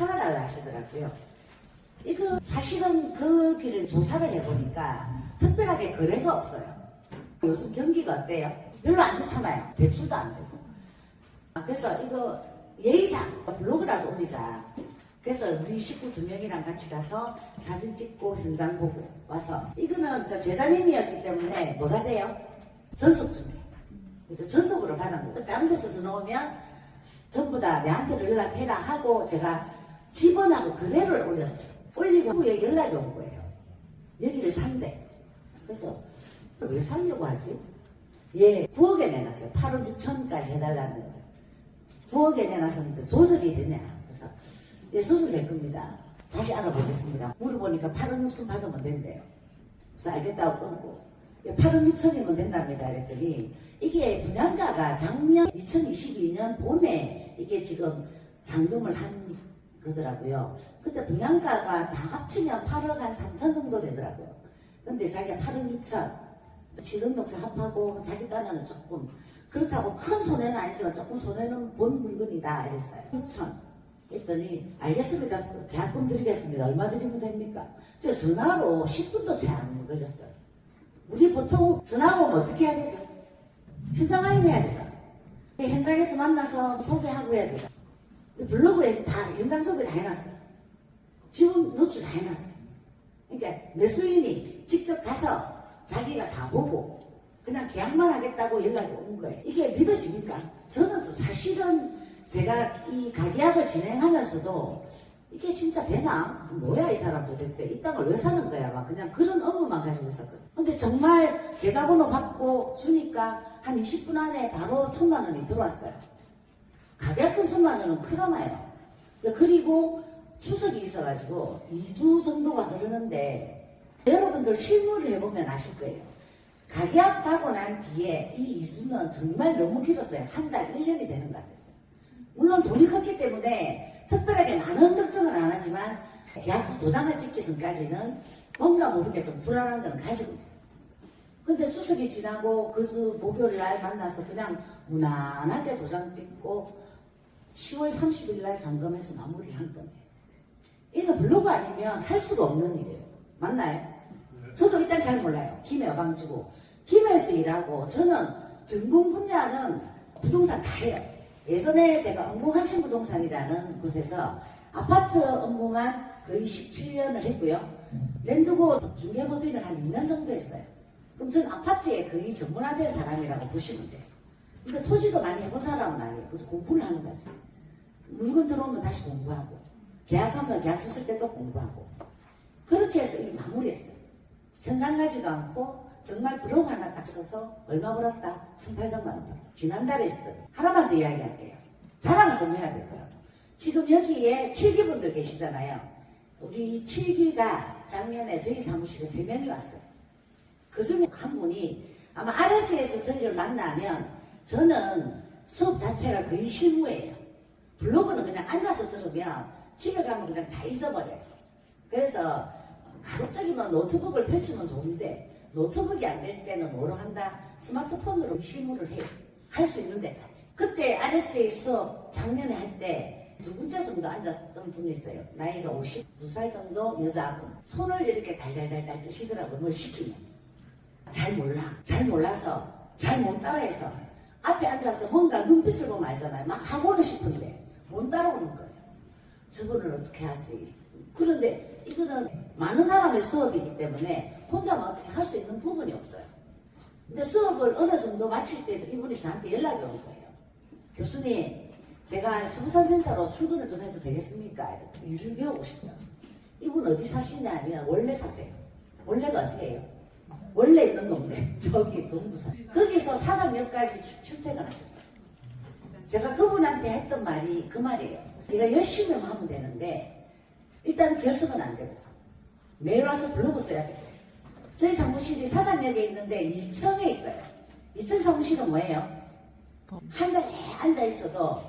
팔아달라 하시더라고요. 이거 사실은 거기를 조사를 해보니까 특별하게 거래가 없어요. 요즘 경기가 어때요? 별로 안 좋잖아요. 대출도 안 되고. 그래서 이거 예의상 블로그라도 올리자. 그래서 우리 식구 2명이랑 같이 가서 사진 찍고 현장 보고 와서 이거는 제자님이었기 때문에 뭐가 돼요? 전속 중에. 전속으로 받은 거예요. 다른 데서 넣으면 전부 다 내한테 연락해라 하고 제가 집어나고 그대로 올렸어요. 올리고 후에 연락이 온 거예요. 여기를 산대. 그래서 왜 살려고 하지? 예, 9억에 내놨어요. 8억 6천까지 해달라는 거예요. 9억에 내놨었는데 조절이 되냐? 그래서 예, 조절될 겁니다. 다시 알아보겠습니다. 물어보니까 8억 6천 받으면 된대요. 그래서 알겠다고 끊고 8억 6천이면 된답니다. 그랬더니 이게 분양가가 작년 2022년 봄에 이게 지금 잔금을 한 거더라고요. 그때 분양가가 다 합치면 8억 한 3천 정도 되더라고요. 근데 자기가 8억 6천 지등록세 합하고 자기 딴에는 조금 그렇다고 큰 손해는 아니지만 조금 손해는 본 물건이다 이랬어요. 6천 했더니 알겠습니다. 계약금 드리겠습니다. 얼마 드리면 됩니까? 저 전화로 10분도 채 안 걸렸어요. 우리 보통 전화 오면 어떻게 해야 되죠? 현장 확인해야 되잖아. 현장에서 만나서 소개하고 해야 되잖아. 블로그에 다 현장 소개 다 해놨어요. 지금 노출 다 해놨어요. 그러니까 매수인이 직접 가서 자기가 다 보고 그냥 계약만 하겠다고 연락이 온 거예요. 이게 믿으십니까? 저는 사실은 제가 이 가계약을 진행하면서도 이게 진짜 되나? 뭐야 이 사람 도대체 이 땅을 왜 사는 거야? 막 그냥 그런 의문만 가지고 있었거든. 근데 정말 계좌번호 받고 주니까 한 20분 안에 바로 1,000만 원이 들어왔어요. 가계약금 1,000만 원은 크잖아요. 그리고 추석이 있어가지고 2주 정도가 흐르는데 여러분들 실무를 해보면 아실 거예요. 가계약 가고 난 뒤에 이 2주는 정말 너무 길었어요. 한 달, 1년이 되는 것 같았어요. 물론 돈이 컸기 때문에 특별하게 많은 걱정은 안 하지만 계약서 도장을 찍기 전까지는 뭔가 모르게 좀 불안한 건 가지고 있어요. 근데 추석이 지나고 그 주 목요일 날 만나서 그냥 무난하게 도장 찍고 10월 30일 날 점검해서 마무리를 한 거예요. 이는 블로그 아니면 할 수가 없는 일이에요. 맞나요? 저도 일단 잘 몰라요. 김해 어방지구. 김해에서 일하고 저는 전공 분야는 부동산 다 해요. 예전에 제가 업무하신 부동산이라는 곳에서 아파트 업무만 거의 17년을 했고요. 랜드고 중개법인을 한 2년 정도 했어요. 그럼 저는 아파트에 거의 전문화된 사람이라고 보시면 돼요. 그러니까 토지도 많이 해본 사람은 아니에요. 그래서 공부를 하는 거지. 물건 들어오면 다시 공부하고 계약하면 계약서 쓸 때 또 공부하고 그렇게 해서 이 마무리했어요. 현장 가지도 않고 정말 블로그 하나 딱 써서 얼마 벌었다? 1,800만 원 벌었어. 지난달에 있었거든요. 하나만 더 이야기할게요. 자랑을 좀 해야 되더라고요. 지금 여기에 7기분들 계시잖아요. 우리 7기가 작년에 저희 사무실에 3명이 왔어요. 그 중에 한 분이 아마 RS에서 저희를 만나면 저는 수업 자체가 거의 실무예요. 블로그는 그냥 앉아서 들으면 집에 가면 그냥 다 잊어버려요. 그래서 가급적이면 노트북을 펼치면 좋은데 노트북이 안 될 때는 뭐로 한다? 스마트폰으로 실무를 해요. 할 수 있는 데까지. 그때 RSA 수업 작년에 할 때 두 번째 정도 앉았던 분이 있어요. 나이가 52살 정도 여자분. 손을 이렇게 달달달달 뜨시더라고요. 뭘 시키면. 잘 몰라. 잘 몰라서 잘 못 따라해서 앞에 앉아서 뭔가 눈빛을 보면 알잖아요. 막 하고는 싶은데 못 따라오는 거예요. 저거를 어떻게 하지? 그런데 이거는 많은 사람의 수업이기 때문에 혼자만 어떻게 할 수 있는 부분이 없어요. 근데 수업을 어느 정도 마칠 때 이분이 저한테 연락이 온 거예요. 교수님, 제가 스무산센터로 출근을 좀 해도 되겠습니까? 일을 배우고 싶어요. 이분 어디 사시냐면 원래 사세요. 원래가 어떻게 해요? 원래 있는 동네, 저기 동부산. 거기서 사상역까지 출퇴근하셨어요. 제가 그분한테 했던 말이 그 말이에요. 제가 열심히 하면 되는데 일단 결석은 안 되고 매일 와서 블로그 써야 되고 저희 사무실이 사상역에 있는데 2층에 있어요. 2층 사무실은 뭐예요? 한 달에 앉아 있어도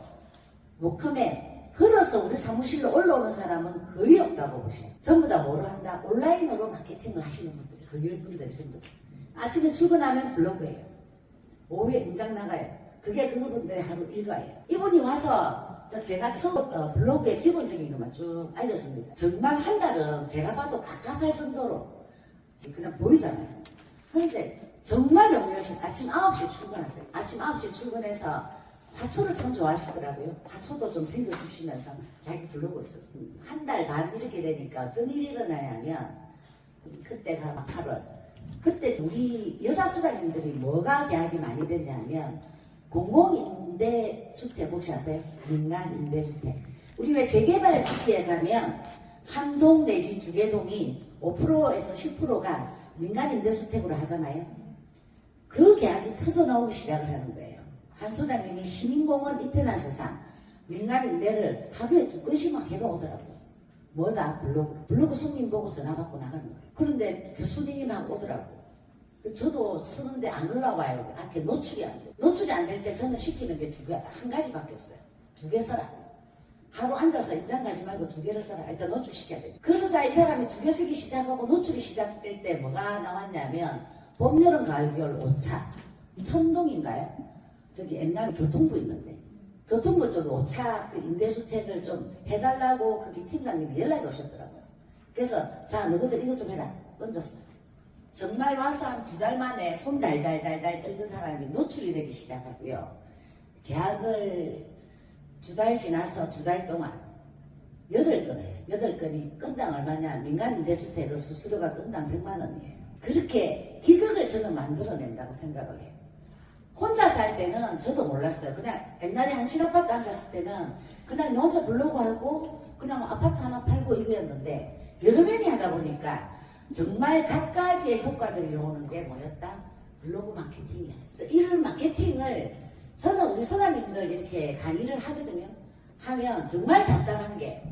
워크맨 걸어서 우리 사무실로 올라오는 사람은 거의 없다고 보셔요. 전부 다 뭐로 한다? 온라인으로 마케팅을 하시는 분들이 거의 10분들 있습니다. 아침에 출근하면 블로그예요. 오후에 임장 나가요. 그게 그분들의 하루 일과예요. 이분이 와서 제가 처음 블로그의 기본적인 것만 쭉 알려줍니다. 정말 한 달은 제가 봐도 갑갑할 정도로 그냥 보이잖아요. 그런데 정말 너무 열심히 아침 9시에 출근하세요. 아침 9시에 출근해서 화초를 참 좋아하시더라고요. 화초도 좀 챙겨주시면서 자기 블로그를 썼습니다. 한 달 반 이렇게 되니까 어떤 일이 일어나냐면 그때가 8월 그때 우리 여자 수장님들이 뭐가 계약이 많이 됐냐면 공공임대주택 혹시 아세요? 민간임대주택. 우리 왜 재개발 부지에 가면 한 동 내지 두 개 동이 5%에서 10%가 민간임대주택으로 하잖아요. 그 계약이 터져 나오기 시작을 하는 거예요. 한 소장님이 시민공원 입회한 세상 민간임대를 하루에 2건씩 막 해가 오더라고요. 뭐다? 블로그 손님 보고 전화 받고 나가는 거예요. 그런데 교수님하고 오더라고요. 저도 쓰는데 안 올라와요. 앞에 노출이 안 돼요. 노출이 안 될 때 저는 시키는 게 한 가지밖에 없어요. 2개 써라. 하루 앉아서 인장 가지 말고 2개를 써라. 일단 노출 시켜야 돼요. 그러자 이 사람이 2개 쓰기 시작하고 노출이 시작될 때 뭐가 나왔냐면 봄, 여름, 가을, 겨울 5차. 천동인가요? 저기 옛날 교통부 있는데 교통부 쪽에 5차 그 임대주택을 좀 해달라고 거기 팀장님이 연락이 오셨더라고요. 그래서 자 너희들 이것 좀 해라. 던졌어요. 정말 와서 한 2달 만에 손 달달달달 떨던 사람이 노출이 되기 시작하고요. 계약을 2달 지나서 2달 동안 8건을 했어요. 8건이 건당 얼마냐? 민간임대주택 그 수수료가 건당 100만 원이에요. 그렇게 기적을 저는 만들어낸다고 생각을 해요. 혼자 살 때는 저도 몰랐어요. 그냥 옛날에 한신아파트 앉았을 때는 그냥 혼자 블로그 하고 그냥 아파트 하나 팔고 이거였는데 여러 명이 하다 보니까 정말 갖가지의 효과들이 오는 게 뭐였다? 블로그 마케팅이었어. 이런 마케팅을 저는 우리 소장님들 이렇게 강의를 하거든요. 하면 정말 답답한 게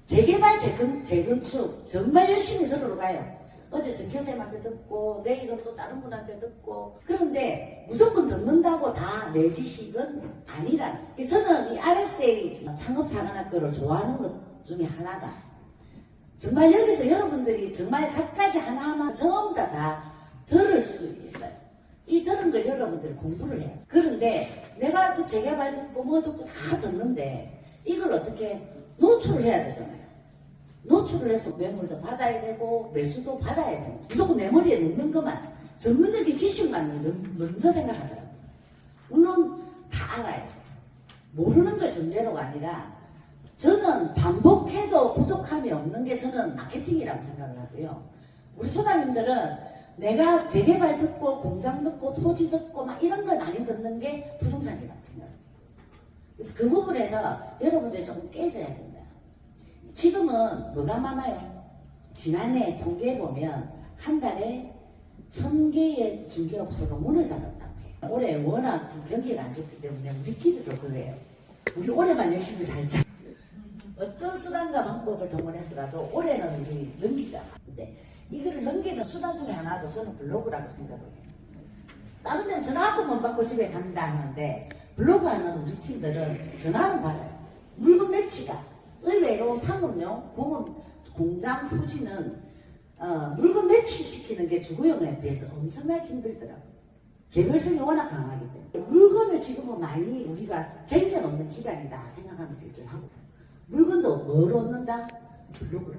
재개발, 재건축 정말 열심히 들어가요. 어제 선교쌤한테 듣고 내일은 또 다른 분한테 듣고 그런데 무조건 듣는다고 다 내 지식은 아니라는. 저는 이 RSA 창업사관학교를 좋아하는 것 중에 하나가 정말 여기서 여러분들이 정말 갖가지 하나하나 전부 다 들을 수 있어요. 이 들은 걸 여러분들이 공부를 해요. 그런데 내가 그 재개발 듣고 뭐 듣고 다 듣는데 이걸 어떻게 노출을 해야 되잖아요. 노출을 해서 매물도 받아야 되고 매수도 받아야 되고 무조건 내 머리에 넣는 것만 전문적인 지식만 먼저 생각하더라고요. 물론 다 알아요. 모르는 걸 전제로가 아니라 저는 반복해도 부족함이 없는 게 저는 마케팅이라고 생각을 하고요. 우리 소장님들은 내가 재개발 듣고 공장 듣고 토지 듣고 막 이런 걸 많이 듣는 게 부동산이라고 생각해요. 그래서 그 부분에서 여러분들이 조금 깨져야 된다. 지금은 뭐가 많아요? 지난해 통계에 보면 한 달에 1000개의 중개업소가 문을 닫았다고 해요. 올해 워낙 지금 경기가 안 좋기 때문에 우리끼리도 그래요. 우리 올해만 열심히 살자. 어떤 수단과 방법을 동원해서라도 올해는 우리 넘기자. 근데 이거를 넘기는 수단 중에 하나도 저는 블로그라고 생각을 해요. 다른 데는 전화도 못 받고 집에 간다 하는데 블로그 하는 우리 팀들은 전화를 받아요. 물건 매치가 의외로 상업용 공장 토지는 물건 매치시키는 게 주거용에 비해서 엄청나게 힘들더라고요. 개별성이 워낙 강하기 때문에 물건을 지금은 많이 우리가 쟁여놓는 기간이다 생각하면서 일을 하고 있어요. 물건도 뭐로 얻는다? 블로그로.